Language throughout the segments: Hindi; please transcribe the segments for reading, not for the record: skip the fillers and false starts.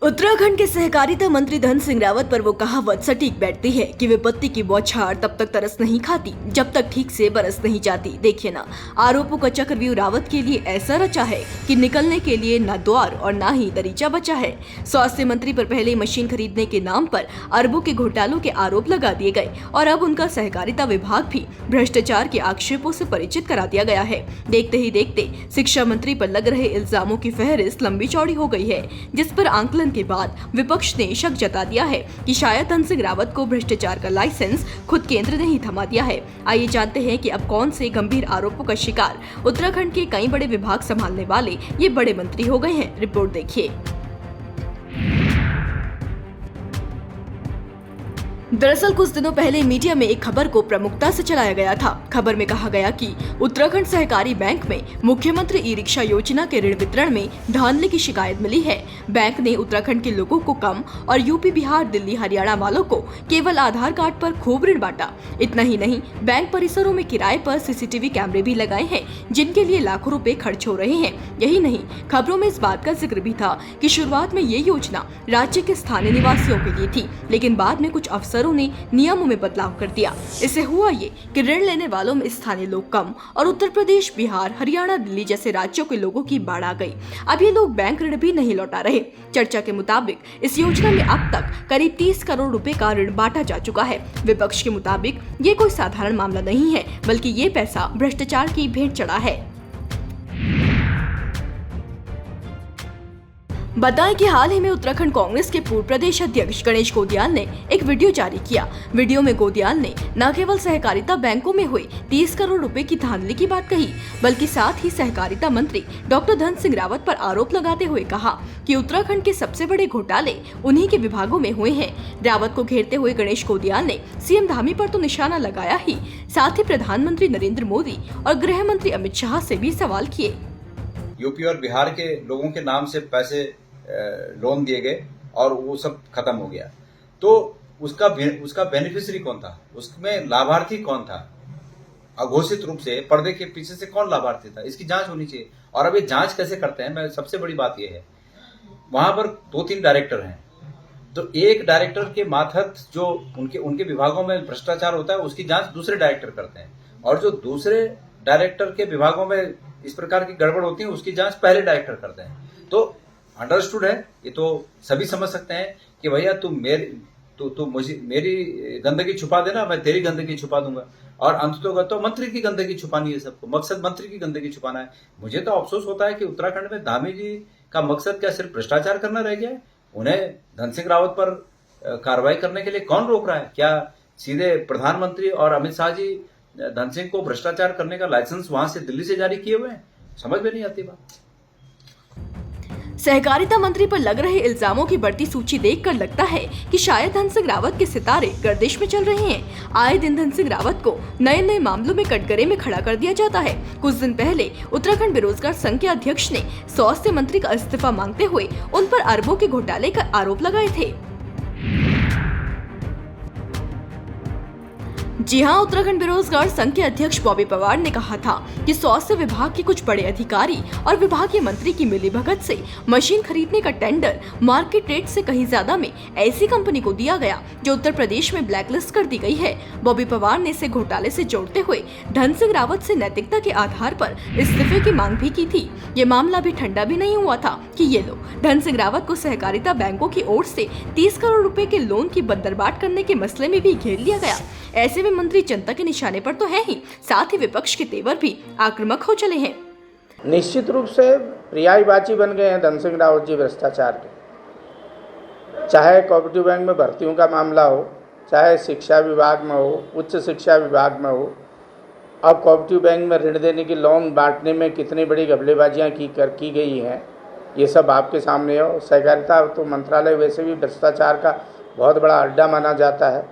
उत्तराखंड के सहकारिता मंत्री धन सिंह रावत पर वो कहावत सटीक बैठती है कि विपत्ति की बौछार तब तक तरस नहीं खाती जब तक ठीक से बरस नहीं जाती। देखिए ना, आरोपों का चक्रव्यूह रावत के लिए ऐसा रचा है कि निकलने के लिए न द्वार और न ही दरीचा बचा है। स्वास्थ्य मंत्री पर पहले मशीन खरीदने के नाम पर अरबों के घोटालों के आरोप लगा दिए गए और अब उनका सहकारिता विभाग भी भ्रष्टाचार के आक्षेपों से परिचित करा दिया गया है। देखते ही देखते शिक्षा मंत्री पर लग रहे इल्जामों की फहरिस्त लंबी चौड़ी हो गई है, जिस पर आंकलन के बाद विपक्ष ने शक जता दिया है कि शायद धन सिंह रावत को भ्रष्टाचार का लाइसेंस खुद केंद्र ने ही थमा दिया है। आइए जानते हैं कि अब कौन से गंभीर आरोपों का शिकार उत्तराखंड के कई बड़े विभाग संभालने वाले ये बड़े मंत्री हो गए हैं। रिपोर्ट देखिए। दरअसल कुछ दिनों पहले मीडिया में एक खबर को प्रमुखता से चलाया गया था। खबर में कहा गया कि उत्तराखंड सहकारी बैंक में मुख्यमंत्री ई रिक्शा योजना के ऋण वितरण में धांधली की शिकायत मिली है। बैंक ने उत्तराखंड के लोगों को कम और यूपी, बिहार, दिल्ली, हरियाणा वालों को केवल आधार कार्ड पर खूब ऋण बांटा। इतना ही नहीं, बैंक परिसरों में किराए पर सीसीटीवी कैमरे भी लगाए हैं, जिनके लिए लाखों रुपए खर्च हो रहे हैं। यही नहीं, खबरों में इस बात का जिक्र भी था कि शुरुआत में ये योजना राज्य के स्थानीय निवासियों के लिए थी, लेकिन बाद में कुछ अफसरों ने नियमों में बदलाव कर दिया। इससे हुआ ये कि ऋण लेने वालों में स्थानीय लोग कम और उत्तर प्रदेश, बिहार, हरियाणा, दिल्ली जैसे राज्यों के लोगों की बाढ़ आ गई। अब ये लोग बैंक ऋण भी नहीं लौटा रहे। चर्चा के मुताबिक इस योजना में अब तक करीब 30 करोड़ रुपए का ऋण बांटा जा चुका है। विपक्ष के मुताबिक ये कोई साधारण मामला नहीं है, बल्कि ये पैसा भ्रष्टाचार की भेंट चढ़ा है। बताएं कि हाल ही में उत्तराखंड कांग्रेस के पूर्व प्रदेश अध्यक्ष गणेश गोदियाल ने एक वीडियो जारी किया। वीडियो में गोदियाल ने न केवल सहकारिता बैंकों में हुई 30 करोड़ रुपए की धांधली की बात कही, बल्कि साथ ही सहकारिता मंत्री डॉक्टर धन सिंह रावत पर आरोप लगाते हुए कहा कि उत्तराखंड के सबसे बड़े घोटाले उन्हीं के विभागों में हुए हैं। रावत को घेरते हुए गणेश गोदियाल ने सीएम धामी पर तो निशाना लगाया ही, साथ ही प्रधानमंत्री नरेंद्र मोदी और गृह मंत्री अमित शाह से भी सवाल किए। यूपी और बिहार के लोगों के नाम से पैसे लोन दिए गए और वो सब खत्म हो गया, तो उसका बेनिफिशियरी कौन था, उसमें लाभार्थी कौन था, अघोषित रूप से पर्दे के पीछे से कौन लाभार्थी था, इसकी जांच होनी चाहिए। और अब ये जांच कैसे करते हैं, मैं सबसे बड़ी बात ये है, वहां पर 2-3 डायरेक्टर हैं, तो एक डायरेक्टर के मातहत जो उनके विभागों में भ्रष्टाचार होता है उसकी जांच दूसरे डायरेक्टर करते हैं, और जो दूसरे डायरेक्टर के विभागों में इस प्रकार की गड़बड़ होती है उसकी जांच पहले डायरेक्टर करते हैं। तो अंडरस्टूड है, ये तो सभी समझ सकते हैं कि भैया तू मुझे मेरी गंदगी छुपा देना, मैं तेरी गंदगी छुपा दूंगा, और अंततोगत मंत्री की गंदगी छुपानी है सबको, मकसद मंत्री की गंदगी छुपाना है। मुझे तो अफसोस होता है कि उत्तराखंड में धामी जी का मकसद क्या सिर्फ भ्रष्टाचार करना रह गया है? उन्हें धन सिंह रावत पर कार्रवाई करने के लिए कौन रोक रहा है? क्या सीधे प्रधानमंत्री और अमित शाह जी धन सिंह को भ्रष्टाचार करने का लाइसेंस वहां से दिल्ली से जारी किए हुए हैं? समझ में नहीं आती बात। सहकारिता मंत्री पर लग रहे इल्जामों की बढ़ती सूची देखकर लगता है कि शायद धन सिंह रावत के सितारे गर्दिश में चल रहे हैं। आए दिन धन सिंह रावत को नए नए मामलों में कटघरे में खड़ा कर दिया जाता है। कुछ दिन पहले उत्तराखंड बेरोजगार संघ के अध्यक्ष ने स्वास्थ्य मंत्री का इस्तीफा मांगते हुए उन पर अरबों के घोटाले का आरोप लगाए थे। जी हां, उत्तराखंड बेरोजगार संघ के अध्यक्ष बॉबी पवार ने कहा था कि स्वास्थ्य विभाग के कुछ बड़े अधिकारी और विभागीय मंत्री की मिलीभगत से मशीन खरीदने का टेंडर मार्केट रेट से कहीं ज्यादा में ऐसी कंपनी को दिया गया जो उत्तर प्रदेश में ब्लैकलिस्ट कर दी गई है। बॉबी पवार ने इसे घोटाले से जोड़ते हुए धन सिंह रावत से नैतिकता के आधार पर इस्तीफे की मांग भी की थी। ये मामला भी ठंडा भी नहीं हुआ था कि ये लो धन सिंह रावत को सहकारिता बैंकों की ओर से 30 करोड़ रुपए के लोन की बंदरबाट करने के मसले में भी घेर लिया गया। ऐसे में मंत्री जनता के निशाने पर तो है ही, साथ ही विपक्ष के तेवर भी आक्रामक हो चले हैं। निश्चित रूप से पर्यायवाची बन गए हैं धन सिंह रावत जी भ्रष्टाचार के। चाहे कोऑपरेटिव बैंक में भर्तियों का मामला हो, चाहे शिक्षा विभाग में हो, उच्च शिक्षा विभाग में हो, अब कोऑपरेटिव बैंक में ऋण देने की लोन बांटने में कितनी बड़ी घपलेबाजियाँ की गई हैं, ये सब आपके सामने है। सहकारिता तो मंत्रालय वैसे भी भ्रष्टाचार का बहुत बड़ा अड्डा माना जाता है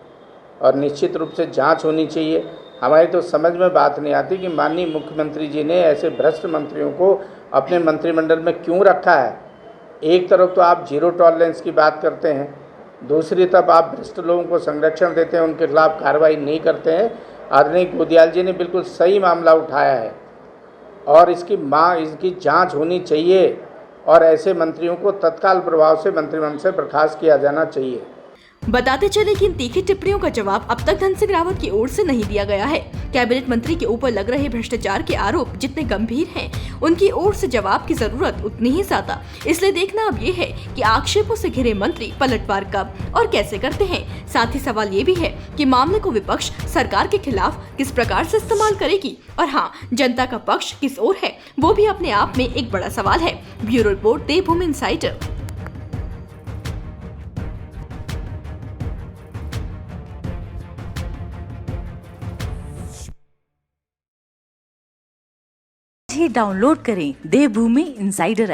और निश्चित रूप से जांच होनी चाहिए। हमारी तो समझ में बात नहीं आती कि माननीय मुख्यमंत्री जी ने ऐसे भ्रष्ट मंत्रियों को अपने मंत्रिमंडल में क्यों रखा है। एक तरफ तो आप जीरो टॉलरेंस की बात करते हैं, दूसरी तरफ आप भ्रष्ट लोगों को संरक्षण देते हैं, उनके खिलाफ कार्रवाई नहीं करते हैं। आदरणीय गोदियाल जी ने बिल्कुल सही मामला उठाया है और इसकी जांच होनी चाहिए। और ऐसे मंत्रियों को तत्काल प्रभाव से मंत्रिमंडल से बर्खास्त किया जाना चाहिए। बताते चले कि इन तीखी टिप्पणियों का जवाब अब तक धन सिंह रावत की ओर से नहीं दिया गया है। कैबिनेट मंत्री के ऊपर लग रहे भ्रष्टाचार के आरोप जितने गंभीर हैं, उनकी ओर से जवाब की जरूरत उतनी ही ज्यादा। इसलिए देखना अब ये है कि आक्षेपों से घिरे मंत्री पलटवार कब और कैसे करते हैं। साथ ही सवाल ये भी है कि मामले को विपक्ष सरकार के खिलाफ किस प्रकार से इस्तेमाल करेगी और हाँ, जनता का पक्ष किस ओर है, वो भी अपने आप में एक बड़ा सवाल है। ब्यूरो रिपोर्ट, देवभूमि इनसाइडर। डाउनलोड करें देवभूमि इनसाइडर ऐप।